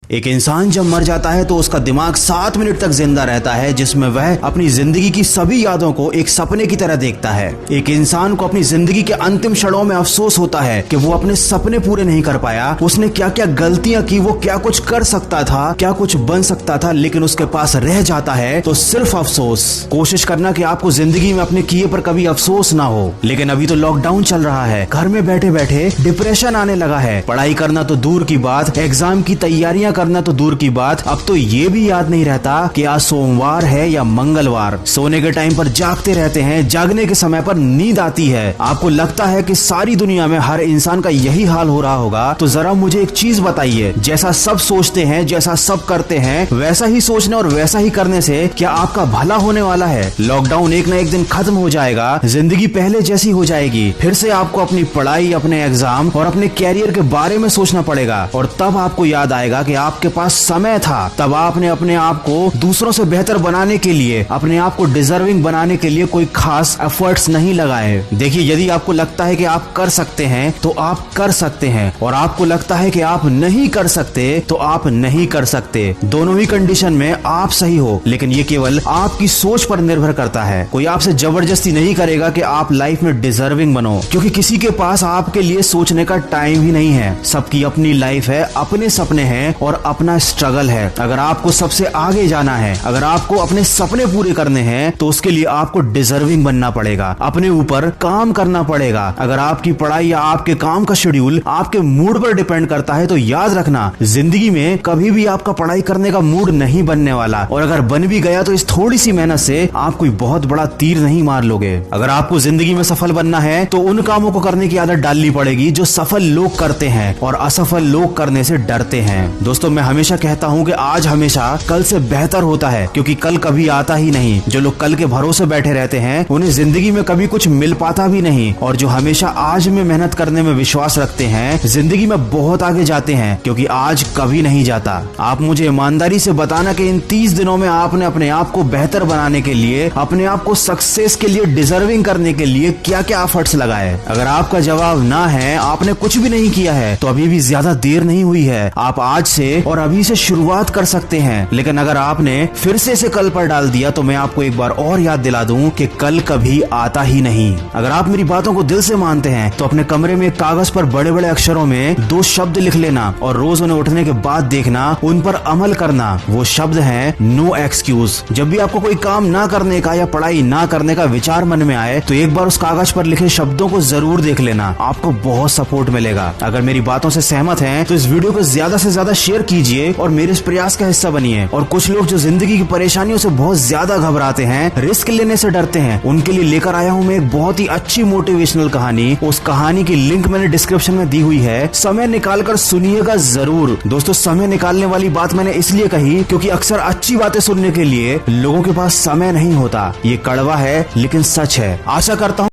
एक इंसान जब मर जाता है तो उसका दिमाग 7 मिनट तक जिंदा रहता है, जिसमें वह अपनी जिंदगी की सभी यादों को एक सपने की तरह देखता है। एक इंसान को अपनी जिंदगी के अंतिम क्षणों में अफसोस होता है कि वो अपने सपने पूरे नहीं कर पाया। उसने क्या क्या गलतियां की, वो क्या कुछ कर सकता था, क्या कुछ बन सकता था, लेकिन उसके पास रह जाता है तो सिर्फ अफसोस। कोशिश करना कि आपको जिंदगी में अपने किए पर कभी अफसोस ना हो। लेकिन अभी तो लॉकडाउन चल रहा है, घर में बैठे बैठे डिप्रेशन आने लगा है। पढ़ाई करना तो दूर की बात, एग्जाम की तैयारियां करना तो दूर की बात, अब तो ये भी याद नहीं रहता कि आज सोमवार है या मंगलवार। सोने के टाइम पर जागते रहते हैं, जागने के समय पर नींद आती है। आपको लगता है कि सारी दुनिया में हर इंसान का यही हाल हो रहा होगा। तो जरा मुझे एक चीज बताइए, जैसा सब सोचते हैं, जैसा सब करते हैं, वैसा ही सोचने और वैसा ही करने से क्या आपका भला होने वाला है? लॉकडाउन एक न एक दिन खत्म हो जाएगा, जिंदगी पहले जैसी हो जाएगी। फिर से आपको अपनी पढ़ाई, अपने एग्जाम और अपने कैरियर के बारे में सोचना पड़ेगा। और तब आपको याद आएगा कि आपके पास समय था। तब आपने अपने आप को दूसरों से बेहतर बनाने के लिए, अपने आप को डिजर्विंग बनाने के लिए कोई खास एफर्ट्स नहीं लगाए। देखिए, यदि आपको लगता है कि आप कर सकते हैं तो आप कर सकते हैं, और आपको लगता है कि आप नहीं कर सकते तो आप नहीं कर सकते। दोनों ही कंडीशन में आप सही हो, लेकिन ये केवल आपकी सोच पर निर्भर करता है। कोई आपसे जबरदस्ती नहीं करेगा कि आप लाइफ में डिजर्विंग बनो, क्योंकि किसी के पास आपके लिए सोचने का टाइम ही नहीं है। सबकी अपनी लाइफ है, अपने सपने हैं और अपना स्ट्रगल है। अगर आपको सबसे आगे जाना है, अगर आपको अपने सपने पूरे करने हैं, तो उसके लिए आपको डिजर्विंग बनना पड़ेगा, अपने ऊपर काम करना पड़ेगा। अगर आपकी पढ़ाई या आपके काम का शेड्यूल आपके मूड पर डिपेंड करता है, तो याद रखना, जिंदगी में कभी भी आपका पढ़ाई करने का मूड नहीं बनने वाला। और अगर बन भी गया तो इस थोड़ी सी मेहनत से आप कोई बहुत बड़ा तीर नहीं मार लोगे। अगर आपको जिंदगी में सफल बनना है तो उन कामों को करने की आदत डालनी पड़ेगी जो सफल लोग करते हैं और असफल लोग करने से डरते हैं। दोस्तों, मैं हमेशा कहता हूँ कि आज हमेशा कल से बेहतर होता है, क्योंकि कल कभी आता ही नहीं। जो लोग कल के भरोसे बैठे रहते हैं उन्हें जिंदगी में कभी कुछ मिल पाता भी नहीं, और जो हमेशा आज में मेहनत करने में विश्वास रखते हैं जिंदगी में बहुत आगे जाते हैं, क्योंकि आज कभी नहीं जाता। आप मुझे ईमानदारी से बताना कि इन 30 दिनों में आपने अपने आप को बेहतर बनाने के लिए, अपने आप को सक्सेस के लिए, डिजर्विंग करने के लिए क्या क्या एफर्ट्स लगाए। अगर आपका जवाब ना है, आपने कुछ भी नहीं किया है, तो अभी भी ज्यादा देर नहीं हुई है। आप आज से और अभी से शुरुआत कर सकते हैं। लेकिन अगर आपने फिर से इसे कल पर डाल दिया तो मैं आपको एक बार और याद दिला दूं कि कल कभी आता ही नहीं। अगर आप मेरी बातों को दिल से मानते हैं तो अपने कमरे में कागज पर बड़े बड़े अक्षरों में 2 शब्द लिख लेना और रोज उन्हें उठने के बाद देखना, उन पर अमल करना। वो शब्द है नो एक्सक्यूज। जब भी आपको कोई काम ना करने का या पढ़ाई ना करने का विचार मन में आए तो एक बार उस कागज पर लिखे शब्दों को जरूर देख लेना, आपको बहुत सपोर्ट मिलेगा। अगर मेरी बातों से सहमत हैं तो इस वीडियो को ज्यादा से ज्यादा शेयर कीजिए और मेरे इस प्रयास का हिस्सा बनिए। और कुछ लोग जो जिंदगी की परेशानियों से बहुत ज्यादा घबराते हैं, रिस्क लेने से डरते हैं, उनके लिए लेकर आया हूँ मैं एक बहुत ही अच्छी मोटिवेशनल कहानी। उस कहानी की लिंक मैंने डिस्क्रिप्शन में दी हुई है, समय निकाल कर सुनिएगा जरूर। दोस्तों, समय निकालने वाली बात मैंने इसलिए कही क्योंकि अक्सर अच्छी बातें सुनने के लिए लोगों के पास समय नहीं होता। ये कड़वा है लेकिन सच है। आशा करता हूँ